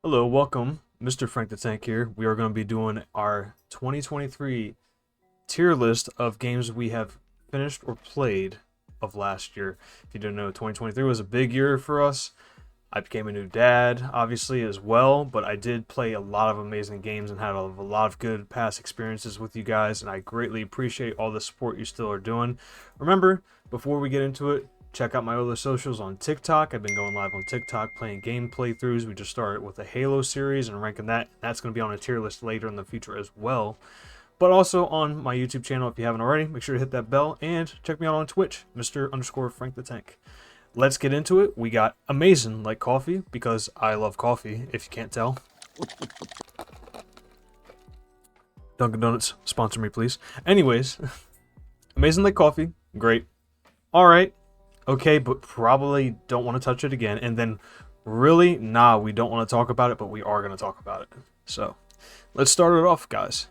Hello, welcome. Mr. Frank the Tank here. We are going to be doing our 2023 tier list of games we have finished or played of last year. If you didn't know, 2023 was a big year for us. I became a new dad, obviously, as well, but I did play a lot of amazing games and had a lot of good past experiences with you guys, and I greatly appreciate all the support you still are doing. Remember, before we get into it, check out my other socials on TikTok. I've been going live on TikTok playing game playthroughs. We just started with the Halo series and ranking that. That's going to be on a tier list later in the future as well. But also on my YouTube channel, if you haven't already, make sure to hit that bell and check me out on Twitch, Mr._Frank the Tank. Let's get into it. We got Amazing Like Coffee, because I love coffee, if you can't tell. Dunkin' Donuts, sponsor me, please. Anyways, Amazing Like Coffee, great. Alright, okay, but probably don't want to touch it again. And then, really, nah, we don't want to talk about it, but we are going to talk about it. So, let's start it off, guys.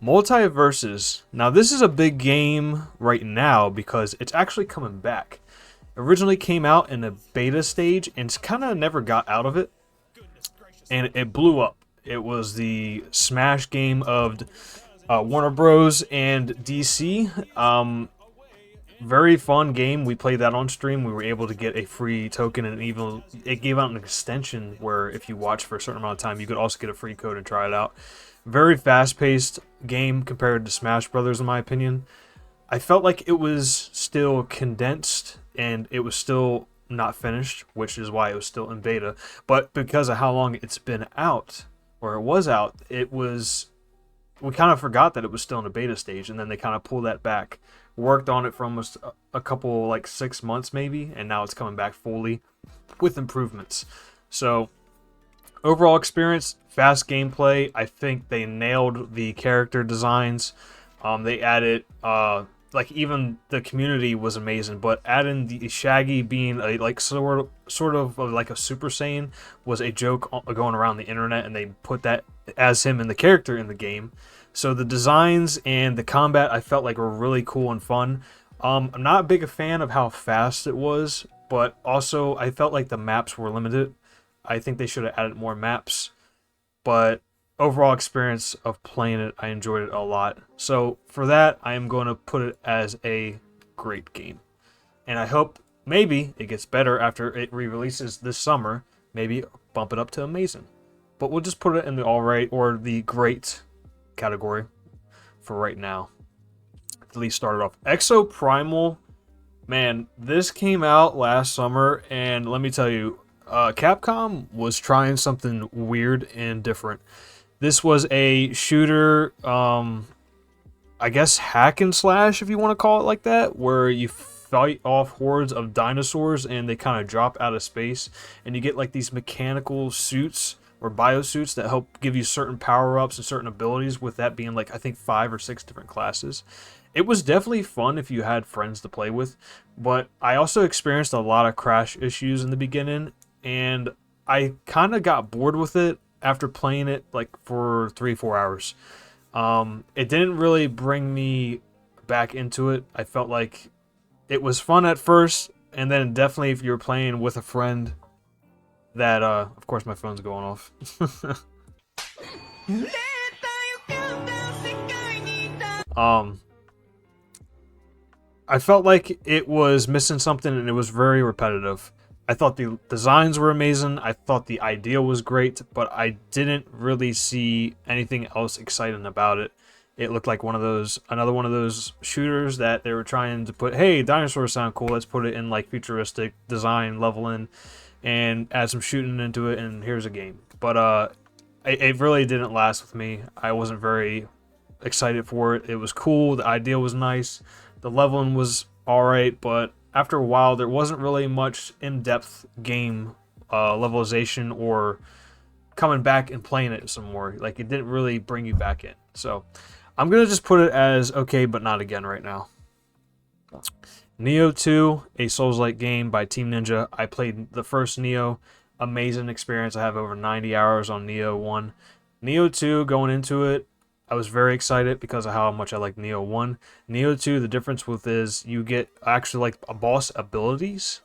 Multiverses. Now, this is a big game right now because it's actually coming back. Originally came out in a beta stage and kind of never got out of it, and it blew up. It was the Smash game of Warner Bros. And DC. Very fun game. We played that on stream. We were able to get a free token, and even it gave out an extension where if you watch for a certain amount of time, you could also get a free code and try it out. Very fast-paced game compared to Smash Brothers, in my opinion. I felt like it was still condensed and it was still not finished, which is why it was still in beta. But because of how long it's been out, or it was out, we kind of forgot that it was still in a beta stage, and then they kind of pulled that back. Worked on it for almost a couple, like 6 months maybe, and now it's coming back fully with improvements. So, overall experience, fast gameplay. I think they nailed the character designs. They added, like, even the community was amazing, but adding the Shaggy being a like sort of like a Super Saiyan was a joke going around the internet, and they put that as him in the character in the game. So the designs and the combat I felt like were really cool and fun. I'm not a big fan of how fast it was, but also I felt like the maps were limited. I think they should have added more maps, but overall experience of playing it, I enjoyed it a lot. So for that, I am going to put it as a great game. And I hope maybe it gets better after it re-releases this summer. Maybe bump it up to amazing. But we'll just put it in the alright or the great category for right now. At least start it off. Exoprimal, man, this came out last summer, and let me tell you, Capcom was trying something weird and different. This was a shooter, I guess hack and slash, if you want to call it like that, where you fight off hordes of dinosaurs and they kind of drop out of space, and you get like these mechanical suits or biosuits that help give you certain power-ups and certain abilities, with that being like I think 5 or 6 different classes. It was definitely fun if you had friends to play with, but I also experienced a lot of crash issues in the beginning, and I kind of got bored with it after playing it like for 3-4 hours. It didn't really bring me back into it. I felt like it was fun at first, and then definitely if you were playing with a friend that, of course my phone's going off. I felt like it was missing something, and it was very repetitive. I thought the designs were amazing. I thought the idea was great, but I didn't really see anything else exciting about it. It looked like another one of those shooters that they were trying to put, hey, dinosaurs sound cool, let's put it in like futuristic design leveling and add some shooting into it, and here's a game. But it really didn't last with me. I wasn't very excited for it. It was cool, the idea was nice, the leveling was alright, but after a while there wasn't really much in-depth game levelization or coming back and playing it some more. Like, it didn't really bring you back in. So I'm gonna just put it as okay but not again right now. Nioh 2, a Souls-like game by Team Ninja. I played the first Nioh. Amazing experience. I have over 90 hours on Nioh 1. Nioh 2, going into it, I was very excited because of how much I like Nioh 1. Nioh 2, the difference with is you get actually like a boss abilities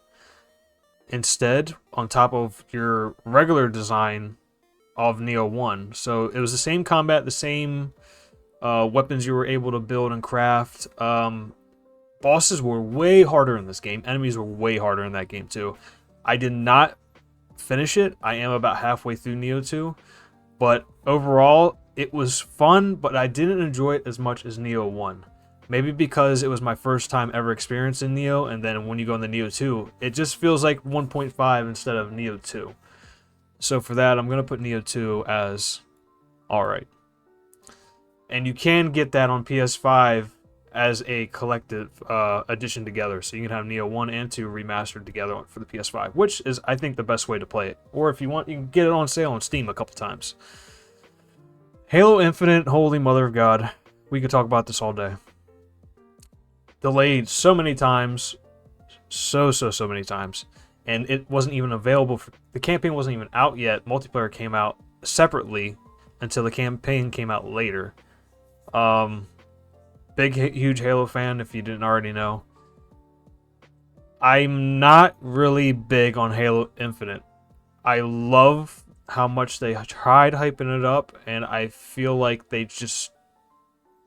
instead on top of your regular design of Neo 1. So it was the same combat, the same weapons you were able to build and craft. Bosses were way harder in this game. Enemies were way harder in that game too. I did not finish it. I am about halfway through Neo 2. But overall, it was fun, but I didn't enjoy it as much as Neo 1. Maybe because it was my first time ever experiencing Neo, and then when you go into Neo 2, it just feels like 1.5 instead of Neo 2. So for that, I'm going to put Neo 2 as alright. And you can get that on PS5 as a collective edition together. So you can have Neo 1 and 2 remastered together for the PS5, which is, I think, the best way to play it. Or if you want, you can get it on sale on Steam a couple times. Halo Infinite, holy mother of God. We could talk about this all day. Delayed so many times. So many times. And it wasn't even available. The campaign wasn't even out yet. Multiplayer came out separately until the campaign came out later. Big, huge Halo fan, if you didn't already know. I'm not really big on Halo Infinite. I love how much they tried hyping it up, and I feel like they just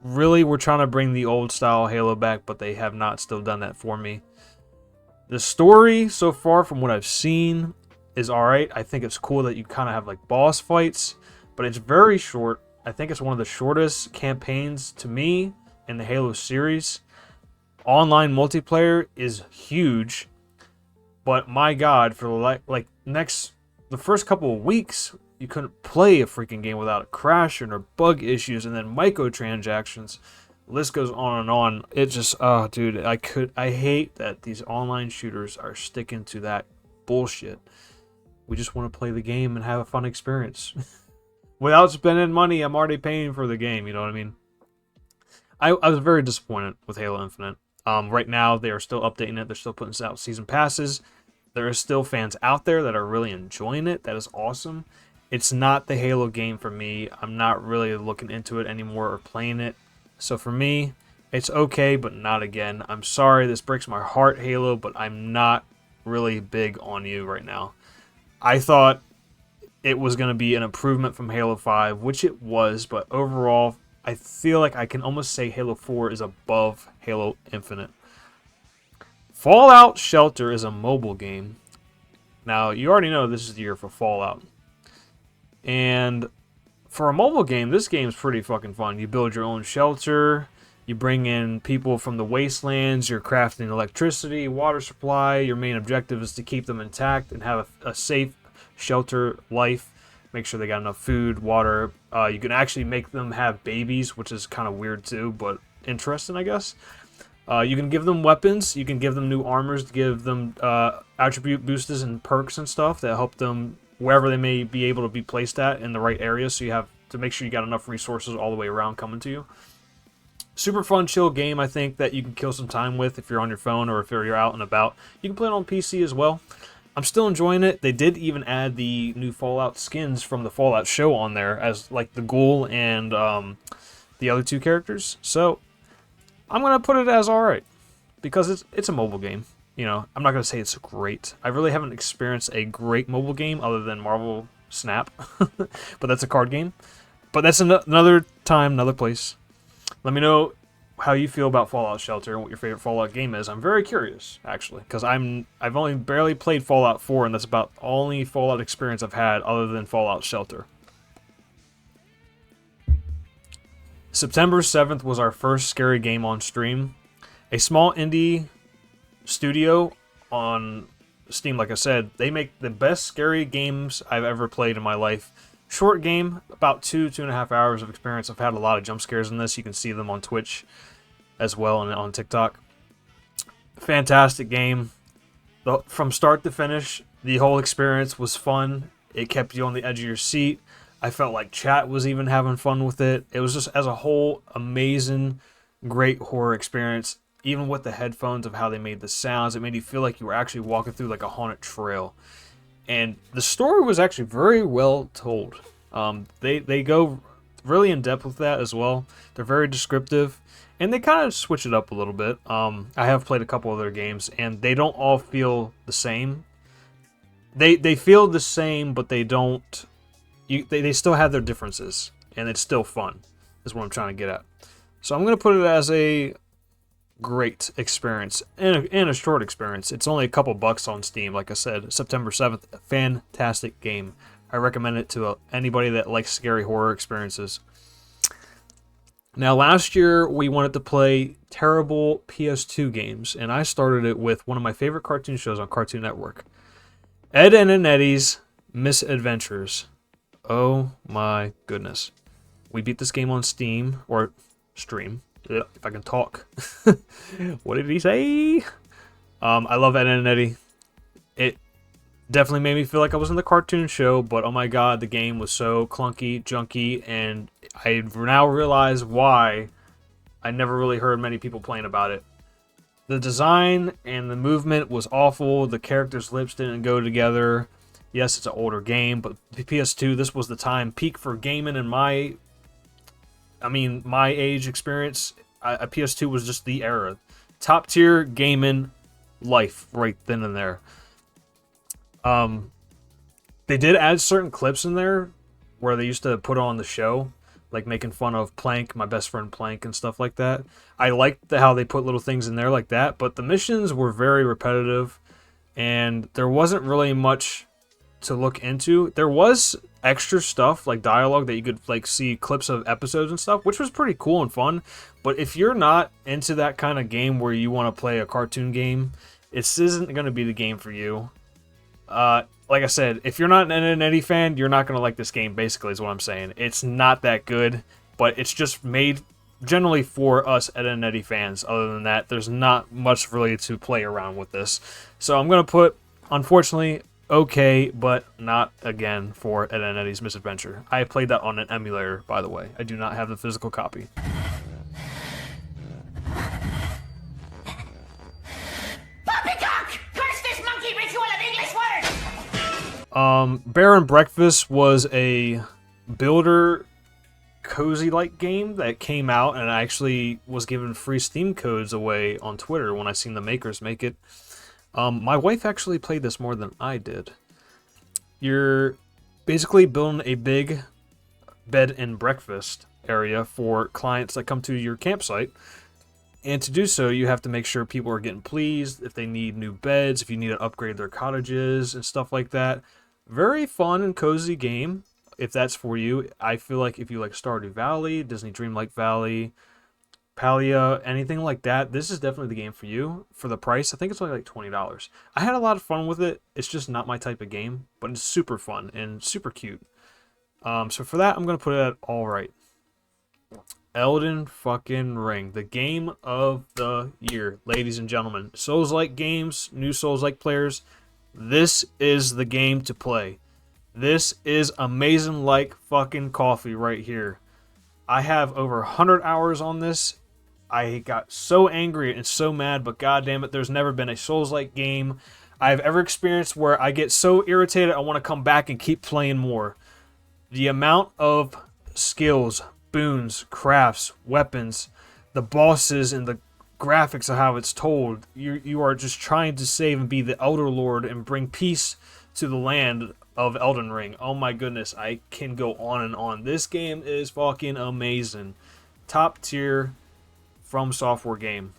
really were trying to bring the old style Halo back, but they have not still done that for me. The story so far, from what I've seen, is alright. I think it's cool that you kind of have like boss fights, but it's very short. I think it's one of the shortest campaigns to me in the Halo series. Online multiplayer is huge, but my God, for the first couple of weeks, you couldn't play a freaking game without a crashing or bug issues, and then microtransactions. The list goes on and on. It just, oh, dude, I hate that these online shooters are sticking to that bullshit. We just want to play the game and have a fun experience. Without spending money, I'm already paying for the game, you know what I mean? I was very disappointed with Halo Infinite. Right now, they are still updating it. They're still putting out season passes. There are still fans out there that are really enjoying it. That is awesome. It's not the Halo game for me. I'm not really looking into it anymore or playing it. So for me, it's okay, but not again. I'm sorry, this breaks my heart, Halo, but I'm not really big on you right now. I thought it was going to be an improvement from Halo 5, which it was, but overall, I feel like I can almost say Halo 4 is above Halo Infinite. Fallout Shelter is a mobile game. Now, you already know this is the year for Fallout. And for a mobile game, this game's pretty fucking fun. You build your own shelter, you bring in people from the wastelands, you're crafting electricity, water supply. Your main objective is to keep them intact and have a safe shelter life. Make sure they got enough food, water. You can actually make them have babies, which is kind of weird too, but interesting, I guess. You can give them weapons. You can give them new armors to give them attribute boosters and perks and stuff that help them wherever they may be able to be placed at in the right areas. So you have to make sure you got enough resources all the way around coming to you. Super fun, chill game, I think, that you can kill some time with if you're on your phone or if you're out and about. You can play it on PC as well. I'm still enjoying it. They did even add the new Fallout skins from the Fallout show on there as like the ghoul and the other two characters. So I'm going to put it as alright because it's a mobile game. You know, I'm not going to say it's great. I really haven't experienced a great mobile game other than Marvel Snap, but that's a card game. But that's another time, another place. Let me know how you feel about Fallout Shelter and what your favorite Fallout game is. I'm very curious, actually, because I've only barely played Fallout 4, and that's about the only Fallout experience I've had other than Fallout Shelter. September 7th was our first scary game on stream. A small indie studio on Steam, like I said, they make the best scary games I've ever played in my life. Short game, about 2.5 hours of experience. I've had a lot of jump scares in this. You can see them on Twitch as well and on TikTok. Fantastic game. From start to finish, the whole experience was fun. It kept you on the edge of your seat. I felt like chat was even having fun with it. It was just, as a whole, amazing, great horror experience. Even with the headphones of how they made the sounds, it made you feel like you were actually walking through like a haunted trail. And the story was actually very well told. They go really in depth with that as well. They're very descriptive, and they kind of switch it up a little bit. I have played a couple of their games, and they don't all feel the same. They feel the same, but they don't they still have their differences, and it's still fun, is what I'm trying to get at. So I'm going to put it as a great experience and a short experience. It's only a couple bucks on Steam, like I said. September 7th, fantastic game. I recommend it to anybody that likes scary horror experiences. Now, last year, we wanted to play terrible PS2 games, and I started it with one of my favorite cartoon shows on Cartoon Network, Ed, Edd n Eddy's Misadventures. Oh my goodness. We beat this game on Steam, or stream, if I can talk. What did he say? I love Ed, Edd n Eddy. It definitely made me feel like I was in the cartoon show, but oh my god, the game was so clunky, junky, and I now realize why I never really heard many people playing about it. The design and the movement was awful. The characters' lips didn't go together. Yes, it's an older game, but the PS2, this was the time peak for gaming in my age experience. A PS2 was just the era. Top tier gaming life right then and there. They did add certain clips in there where they used to put on the show, like making fun of Plank, my best friend Plank, and stuff like that. I liked how they put little things in there like that, but the missions were very repetitive, and there wasn't really much to look into. There was extra stuff, like dialogue, that you could like see clips of episodes and stuff, which was pretty cool and fun. But if you're not into that kind of game where you want to play a cartoon game, this isn't going to be the game for you. Like I said, if you're not an Ed, Edd n Eddy fan, you're not going to like this game, basically, is what I'm saying. It's not that good, but it's just made generally for us Ed, Edd n Eddy fans. Other than that, there's not much really to play around with this. So I'm going to put, unfortunately, okay, but not again for Ed, Edd n Eddy's Misadventure. I played that on an emulator, by the way. I do not have the physical copy. Bear and Breakfast was a builder cozy-like game that came out, and I actually was given free Steam codes away on Twitter when I seen the makers make it. My wife actually played this more than I did. You're basically building a big bed and breakfast area for clients that come to your campsite. And to do so, you have to make sure people are getting pleased, if they need new beds, if you need to upgrade their cottages and stuff like that. Very fun and cozy game, if that's for you. I feel like if you like Stardew Valley, Disney Dreamlight Valley, Palia, anything like that, this is definitely the game for you. For the price, I think it's only like $20. I had a lot of fun with it. It's just not my type of game, but it's super fun and super cute. So for that, I'm going to put it at all right. Elden fucking Ring, the game of the year, ladies and gentlemen. Souls-like games, new Souls-like players, this is the game to play. This is amazing like fucking coffee right here. I have over 100 hours on this. I got so angry and so mad, but goddamn it, there's never been a Souls-like game I've ever experienced where I get so irritated I want to come back and keep playing more. The amount of skills, boons, crafts, weapons, the bosses, and the graphics of how it's told. You are just trying to save and be the Elder Lord and bring peace to the land of Elden Ring. Oh my goodness, I can go on and on. This game is fucking amazing. Top tier From Software game.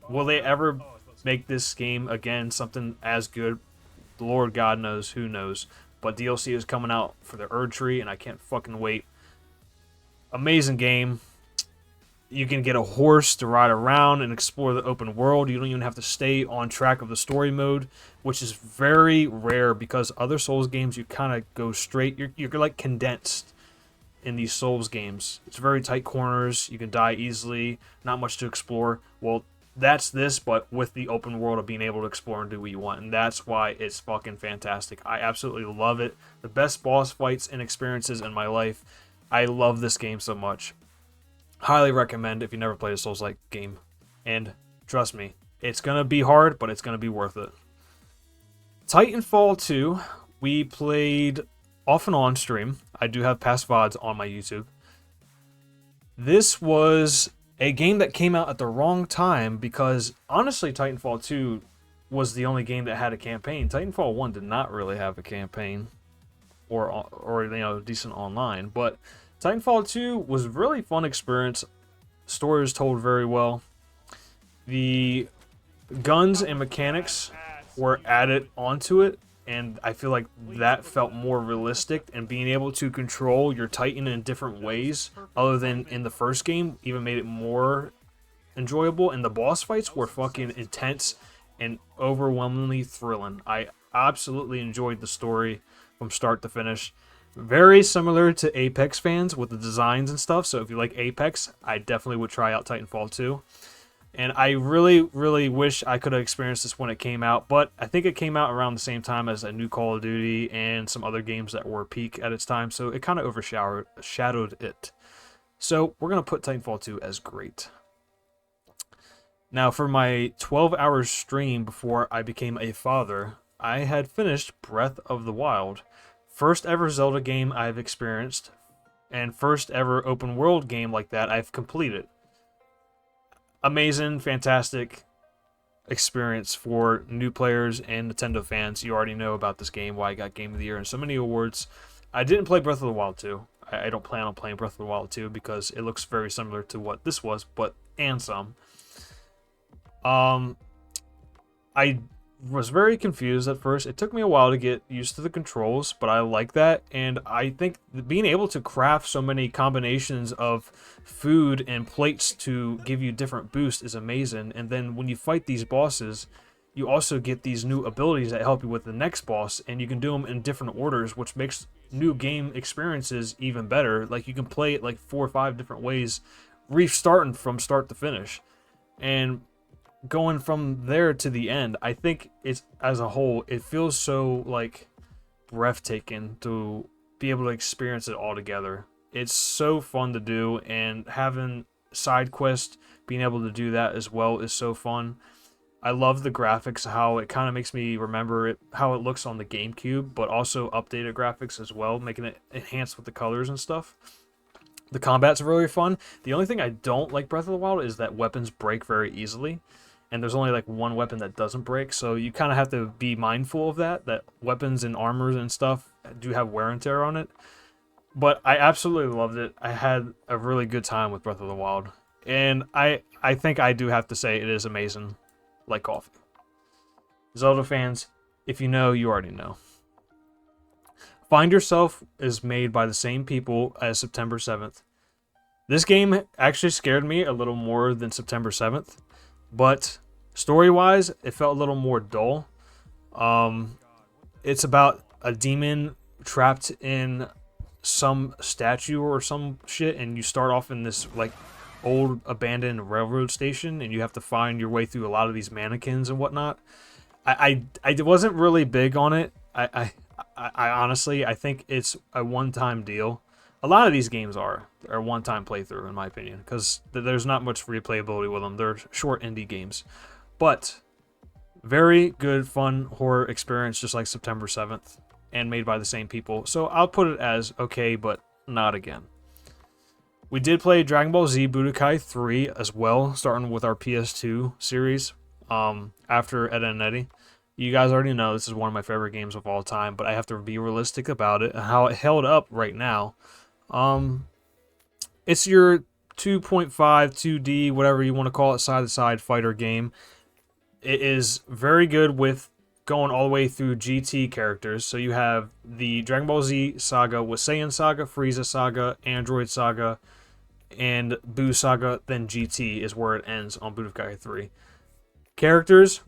Will they ever make this game again something as good? The Lord God knows, who knows. But DLC is coming out for the Erdtree, and I can't fucking wait. Amazing game. You can get a horse to ride around and explore the open world. You don't even have to stay on track of the story mode, which is very rare because other Souls games, you kind of go straight. You're like condensed in these Souls games. It's very tight corners. You can die easily. Not much to explore. Well, that's this, but with the open world of being able to explore and do what you want. And that's why it's fucking fantastic. I absolutely love it. The best boss fights and experiences in my life. I love this game so much. Highly recommend if you never played a Souls-like game. And trust me, it's going to be hard, but it's going to be worth it. Titanfall 2, we played off and on stream. I do have past VODs on my YouTube. This was a game that came out at the wrong time because, honestly, Titanfall 2 was the only game that had a campaign. Titanfall 1 did not really have a campaign. or decent online. But Titanfall 2 was a really fun experience. Story was told very well. The guns and mechanics were added onto it, and I feel like that felt more realistic, and being able to control your Titan in different ways other than in the first game even made it more enjoyable. And the boss fights were fucking intense and overwhelmingly thrilling. I absolutely enjoyed the story from start to finish. Very similar to Apex fans with the designs and stuff, so if you like Apex, I definitely would try out Titanfall 2. And I really, really wish I could have experienced this when it came out, but I think it came out around the same time as a new Call of Duty and some other games that were peak at its time, so it kind of overshadowed it. So we're going to put Titanfall 2 as great. Now, for my 12-hour stream before I became a father, I had finished Breath of the Wild. First ever Zelda game I've experienced, and first ever open world game like that I've completed. Amazing, fantastic experience for new players and Nintendo fans. You already know about this game, why I got Game of the Year and so many awards. I didn't play Breath of the Wild 2. I don't plan on playing Breath of the Wild 2 because it looks very similar to what this was, and some. I was very confused at first. It took me a while to get used to the controls, but I like that. And I think being able to craft so many combinations of food and plates to give you different boosts is amazing. And then when you fight these bosses, you also get these new abilities that help you with the next boss, and you can do them in different orders, which makes new game experiences even better. Like, you can play it like 4 or 5 different ways, restarting from start to finish. And going from there to the end, I think it's, as a whole, it feels so like breathtaking to be able to experience it all together. It's so fun to do, and having side quests, being able to do that as well is so fun. I love the graphics, how it kind of makes me remember it, how it looks on the GameCube, but also updated graphics as well, making it enhanced with the colors and stuff. The combat's really fun. The only thing I don't like Breath of the Wild is that weapons break very easily. And there's only like one weapon that doesn't break, so you kind of have to be mindful of that weapons and armors and stuff do have wear and tear on it. But I absolutely loved it. I had a really good time with Breath of the Wild. And I think I do have to say it is amazing, like coffee. Zelda fans, if you know, you already know. Find Yourself is made by the same people as September 7th. This game actually scared me a little more than September 7th. But story-wise, it felt a little more dull. It's about a demon trapped in some statue or some shit, and you start off in this like old abandoned railroad station, and you have to find your way through a lot of these mannequins and whatnot. I wasn't really big on it. I honestly, I think it's a one-time deal. A lot of these games are one-time playthrough, in my opinion, because there's not much replayability with them. They're short indie games. But very good, fun horror experience, just like September 7th, and made by the same people. So I'll put it as okay, but not again. We did play Dragon Ball Z Budokai 3 as well, starting with our PS2 series after Ed and Eddie. You guys already know this is one of my favorite games of all time, but I have to be realistic about it and how it held up right now. It's your 2.5, 2D, whatever you want to call it, side-to-side fighter game. It is very good with going all the way through GT characters. So you have the Dragon Ball Z saga with Saiyan Saga, Frieza Saga, Android Saga, and Buu Saga. Then GT is where it ends on Budokai 3. Characters,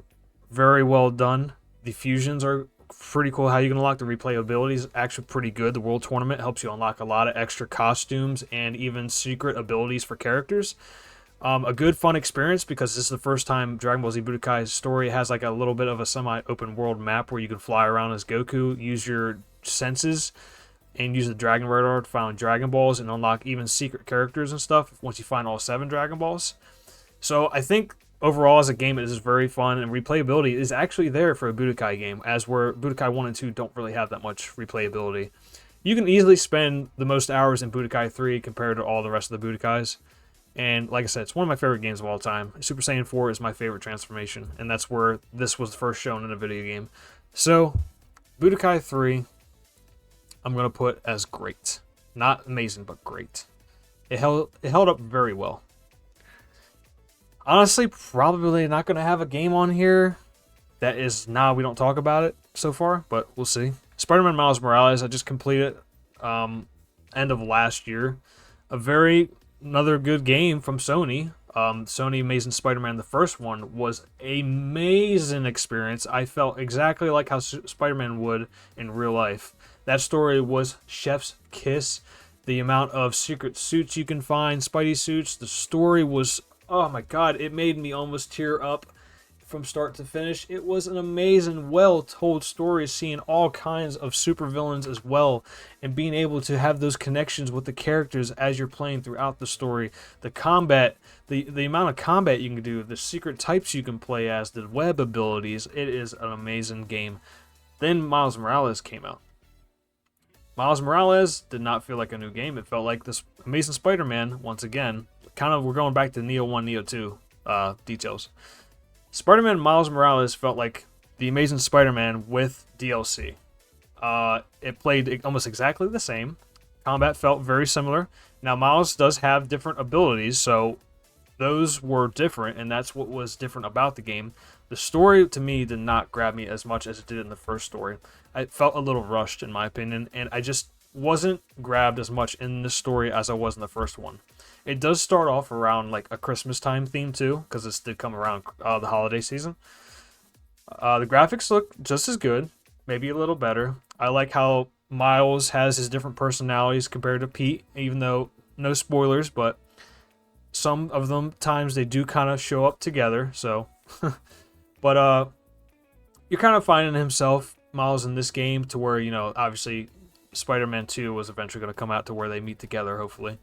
very well done. The fusions are pretty cool. How you can unlock the replayability is actually pretty good. The World Tournament helps you unlock a lot of extra costumes and even secret abilities for characters. A good fun experience because this is the first time Dragon Ball Z Budokai's story has like a little bit of a semi-open world map where you can fly around as Goku, use your senses, and use the Dragon Radar to find Dragon Balls and unlock even secret characters and stuff once you find all 7 Dragon Balls. So I think overall as a game it is very fun, and replayability is actually there for a Budokai game, as where Budokai 1 and 2 don't really have that much replayability. You can easily spend the most hours in Budokai 3 compared to all the rest of the Budokais. And like I said, it's one of my favorite games of all time. Super Saiyan 4 is my favorite transformation, and that's where this was first shown in a video game. So, Budokai 3, I'm gonna put as great. Not amazing, but great. It held up very well. Honestly, probably not gonna have a game on here that is we don't talk about it so far, but we'll see. Spider-Man Miles Morales, I just completed end of last year. Another good game from Sony. Sony Amazing Spider-Man, the first one, was amazing experience. I felt exactly like how Spider-Man would in real life. That story was chef's kiss. The amount of secret suits you can find, Spidey suits, the story was, oh my god, it made me almost tear up from start to finish. It was an amazing, well-told story, seeing all kinds of supervillains as well, and being able to have those connections with the characters as you're playing throughout the story. The combat, the amount of combat you can do, the secret types you can play as, the web abilities, it is an amazing game. Then Miles Morales came out. Miles Morales did not feel like a new game. It felt like this Amazing Spider-Man, once again. Kind of, we're going back to Neo 1, Neo 2 details. Spider-Man Miles Morales felt like the Amazing Spider-Man with DLC. It played almost exactly the same. Combat felt very similar. Now, Miles does have different abilities, so those were different, and that's what was different about the game. The story, to me, did not grab me as much as it did in the first story. I felt a little rushed, in my opinion, and I just wasn't grabbed as much in this story as I was in the first one. It does start off around like a Christmas time theme too, because this did come around the holiday season. The graphics look just as good, maybe a little better. I like how Miles has his different personalities compared to Pete, even though no spoilers, but some of them times they do kind of show up together. So, but you're kind of finding Miles in this game to where, you know, obviously Spider-Man 2 was eventually going to come out to where they meet together, hopefully.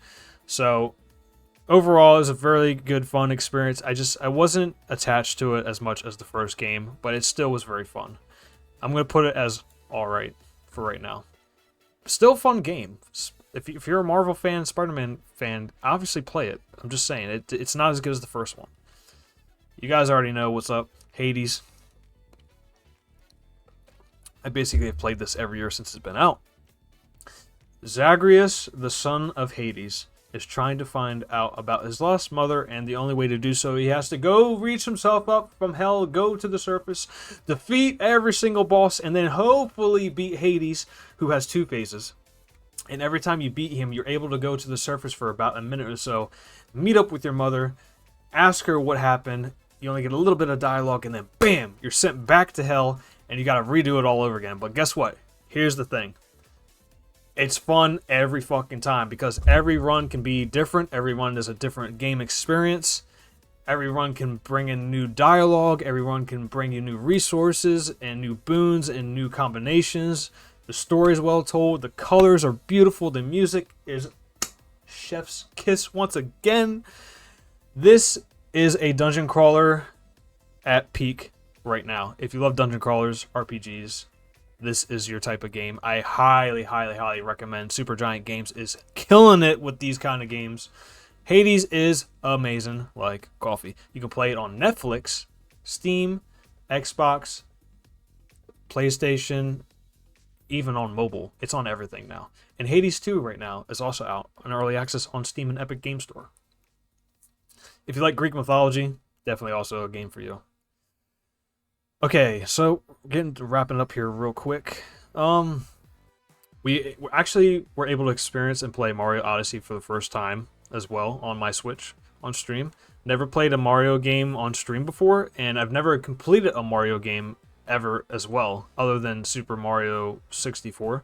So overall, it was a very good, fun experience. I wasn't attached to it as much as the first game, but it still was very fun. I'm going to put it as alright for right now. Still a fun game. If you're a Marvel fan, Spider-Man fan, obviously play it. I'm just saying, it's not as good as the first one. You guys already know what's up. Hades. I basically have played this every year since it's been out. Zagreus, the son of Hades, is trying to find out about his lost mother, and the only way to do so, he has to go reach himself up from hell, go to the surface, defeat every single boss, and then hopefully beat Hades, who has 2 phases. And every time you beat him, you're able to go to the surface for about a minute or so, meet up with your mother, ask her what happened. You only get a little bit of dialogue, and then bam, you're sent back to hell, and you gotta redo it all over again. But guess what? Here's the thing. It's fun every fucking time because every run can be different. Every run is a different game experience. Every run can bring in new dialogue. Every run can bring you new resources and new boons and new combinations. The story is well told. The colors are beautiful. The music is chef's kiss once again. This is a dungeon crawler at peak right now. If you love dungeon crawlers, RPGs, this is your type of game. I highly, highly, highly recommend. Supergiant Games is killing it with these kind of games. Hades is amazing, like coffee. You can play it on Netflix, Steam, Xbox, PlayStation, even on mobile. It's on everything now. And Hades 2 right now is also out in early access on Steam and Epic Game Store. If you like Greek mythology, definitely also a game for you. Okay, so getting to wrapping up here real quick. We actually were able to experience and play Mario Odyssey for the first time as well on my Switch on stream. Never played a Mario game on stream before, and I've never completed a Mario game ever as well, other than Super Mario 64.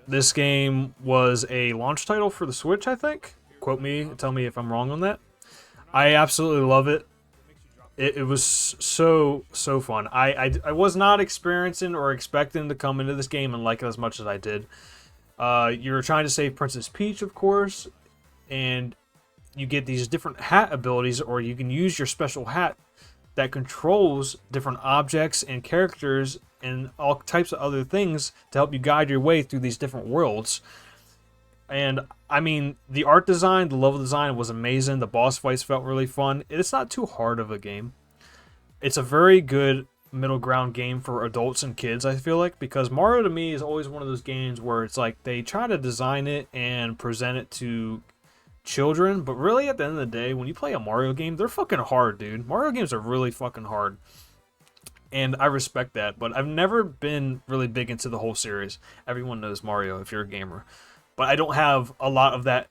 This game was a launch title for the Switch, I think. Quote me, tell me if I'm wrong on that. I absolutely love it. It was so fun. I was not experiencing or expecting to come into this game and like it as much as I did. You're trying to save Princess Peach, of course, and you get these different hat abilities, or you can use your special hat that controls different objects and characters and all types of other things to help you guide your way through these different worlds. And I mean, the art design, the level design was amazing. The boss fights felt really fun. It's not too hard of a game. It's a very good middle ground game for adults and kids, I feel like, because Mario to me is always one of those games where it's like they try to design it and present it to children, but really at the end of the day, when you play a Mario game, they're fucking hard, dude. Mario games are really fucking hard. And I respect that, but I've never been really big into the whole series. Everyone knows Mario if you're a gamer. But I don't have a lot of that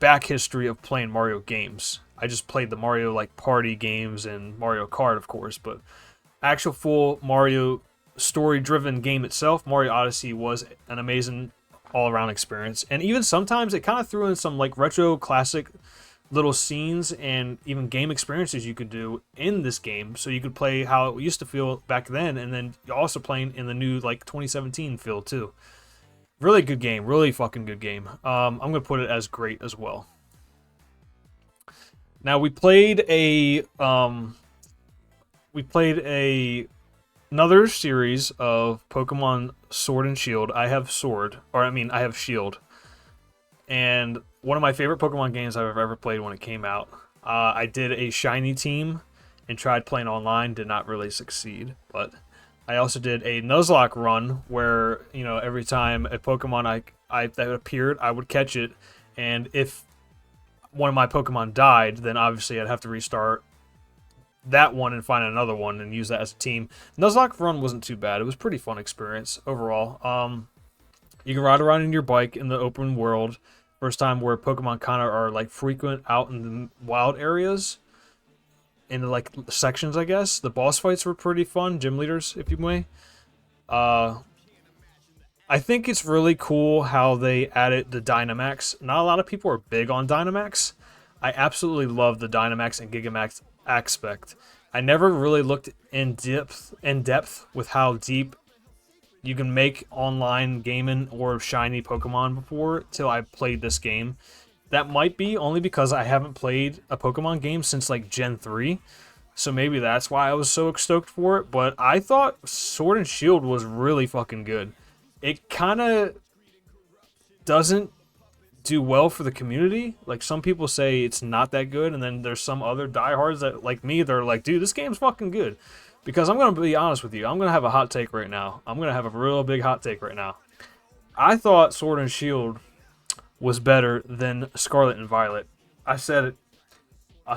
back history of playing Mario games. I just played the Mario like party games and Mario Kart, of course, but actual full Mario story-driven game itself, Mario Odyssey, was an amazing all-around experience. And even sometimes it kind of threw in some like retro classic little scenes and even game experiences you could do in this game, so you could play how it used to feel back then, and then you're also playing in the new like 2017 feel too. Really good game, really fucking good game. I'm gonna put it as great as well. Now we played another series of Pokemon Sword and Shield. I have Sword, or I mean I have Shield, and one of my favorite Pokemon games I've ever played when it came out. I did a shiny team and tried playing online, did not really succeed, but I also did a Nuzlocke run where, you know, every time a Pokemon that appeared, I would catch it, and if one of my Pokemon died, then obviously I'd have to restart that one and find another one and use that as a team. Nuzlocke run wasn't too bad. It was a pretty fun experience overall. You can ride around in your bike in the open world. First time where Pokemon kind of are like frequent out in the wild areas, in the like sections, I guess. The boss fights were pretty fun, gym leaders, if you may. I think it's really cool how they added the Dynamax. Not a lot of people are big on Dynamax. I absolutely love the Dynamax and Gigamax aspect. I never really looked in depth with how deep you can make online gaming or shiny Pokemon before till I played this game. That might be only because I haven't played a Pokemon game since like Gen 3. So maybe that's why I was so stoked for it. But I thought Sword and Shield was really fucking good. It kind of doesn't do well for the community. Like, some people say it's not that good, and then there's some other diehards that, like me, they're like, dude, this game's fucking good. Because I'm going to be honest with you, I'm going to have a hot take right now. I'm going to have a real big hot take right now. I thought Sword and Shield was better than Scarlet and Violet. I said it. I'm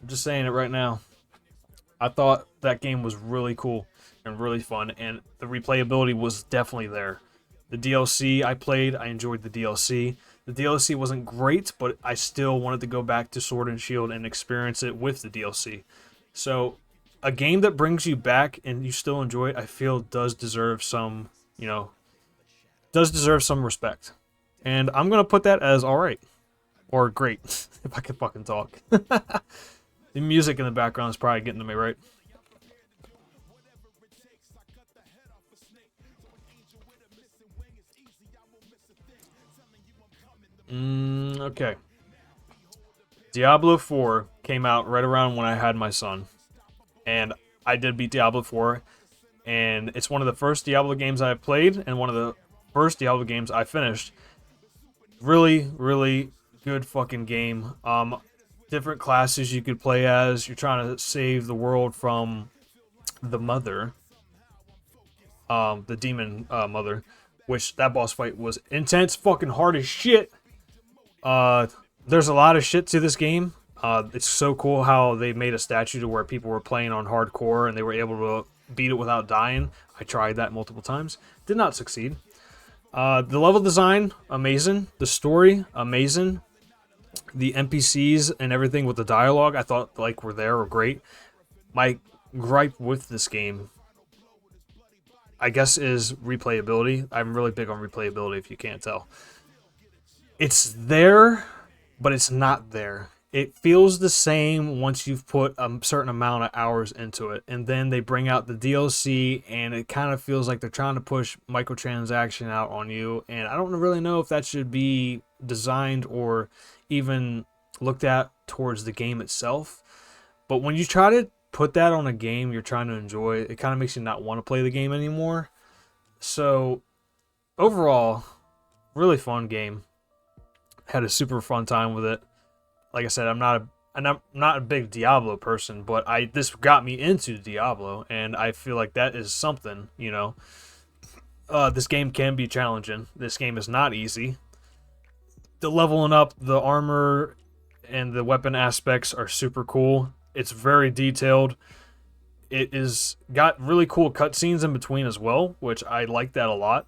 just saying it right now. I thought that game was really cool and really fun, and the replayability was definitely there. The DLC I played, I enjoyed the DLC. The DLC wasn't great, but I still wanted to go back to Sword and Shield and experience it with the DLC. So, a game that brings you back and you still enjoy it, I feel does deserve some, respect. And I'm going to put that as alright. Or great, if I can fucking talk. The music in the background is probably getting to me, right? Okay. Diablo 4 came out right around when I had my son. And I did beat Diablo 4. And it's one of the first Diablo games I played, and one of the first Diablo games I finished. Really, really good fucking game. Different classes you could play as. You're trying to save the world from the mother. The demon mother. Which, that boss fight was intense, fucking hard as shit. There's a lot of shit to this game. It's so cool how they made a statue to where people were playing on hardcore and they were able to beat it without dying. I tried that multiple times. Did not succeed. The level design, amazing. The story, amazing. The NPCs and everything with the dialogue, I thought like were great. My gripe with this game, I guess, is replayability. I'm really big on replayability, if you can't tell. It's there, but it's not there. It feels the same once you've put a certain amount of hours into it. And then they bring out the DLC, and it kind of feels like they're trying to push microtransaction out on you. And I don't really know if that should be designed or even looked at towards the game itself. But when you try to put that on a game you're trying to enjoy, it kind of makes you not want to play the game anymore. So, overall, really fun game. Had a super fun time with it. Like I said, I'm not and I'm not a big Diablo person, but this got me into Diablo, and I feel like that is something, you know. This game can be challenging. This game is not easy. The leveling up, the armor, and the weapon aspects are super cool. It's very detailed. It is got really cool cutscenes in between as well, which I like that a lot.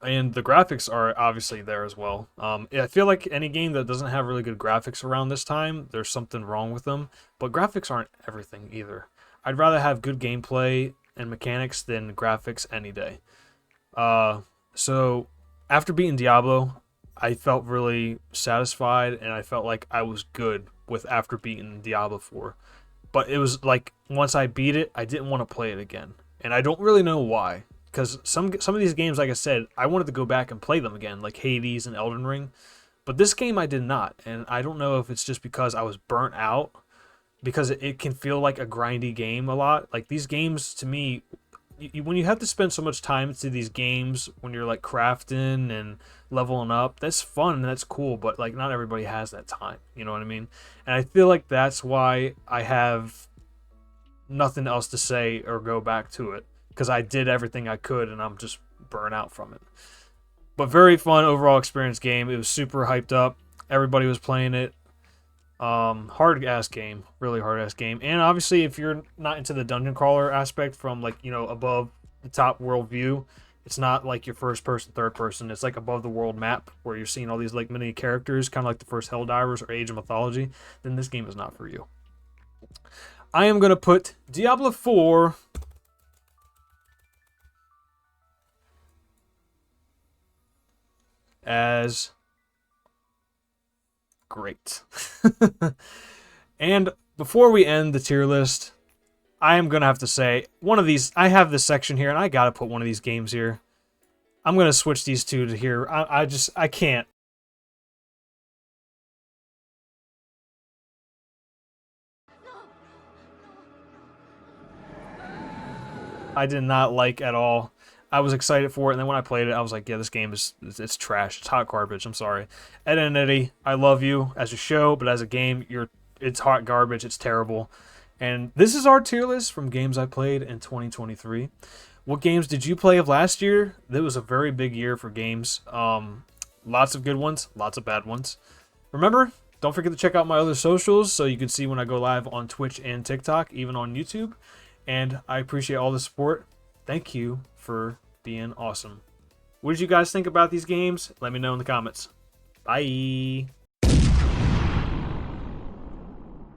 And the graphics are obviously there as well. I feel like any game that doesn't have really good graphics around this time, there's something wrong with them. But graphics aren't everything either. I'd rather have good gameplay and mechanics than graphics any day. So after beating Diablo, I felt really satisfied, and I felt like I was good with after beating Diablo 4. But it was like once I beat it, I didn't want to play it again, and I don't really know why. Because some of these games, like I said, I wanted to go back and play them again, like Hades and Elden Ring. But this game I did not, and I don't know if it's just because I was burnt out, because it can feel like a grindy game a lot. Like these games, to me, when you have to spend so much time to these games, when you're like crafting and leveling up, that's fun and that's cool, but like not everybody has that time. You know what I mean? And I feel like that's why I have nothing else to say or go back to it, because I did everything I could and I'm just burnt out from it. But very fun overall experience game. It was super hyped up. Everybody was playing it. Hard ass game, really hard ass game. And obviously, if you're not into the dungeon crawler aspect from like, you know, above the top world view, it's not like your first person, third person. It's like above the world map where you're seeing all these like mini characters, kind of like the first Helldivers or Age of Mythology. Then this game is not for you. I am gonna put Diablo 4 as great. And before we end the tier list, I am going to have to say, one of these, I have this section here, and I got to put one of these games here. I'm going to switch these two to here. I can't. I did not like at all. I was excited for it, and then when I played it, I was like, yeah, this game it's trash. It's hot garbage. I'm sorry. Ed and Eddie, I love you as a show, but as a game, it's hot garbage. It's terrible. And this is our tier list from games I played in 2023. What games did you play of last year? That was a very big year for games. Lots of good ones, lots of bad ones. Remember, don't forget to check out my other socials so you can see when I go live on Twitch and TikTok, even on YouTube. And I appreciate all the support. Thank you for being awesome. What did you guys think about these games? Let me know in the comments. Bye.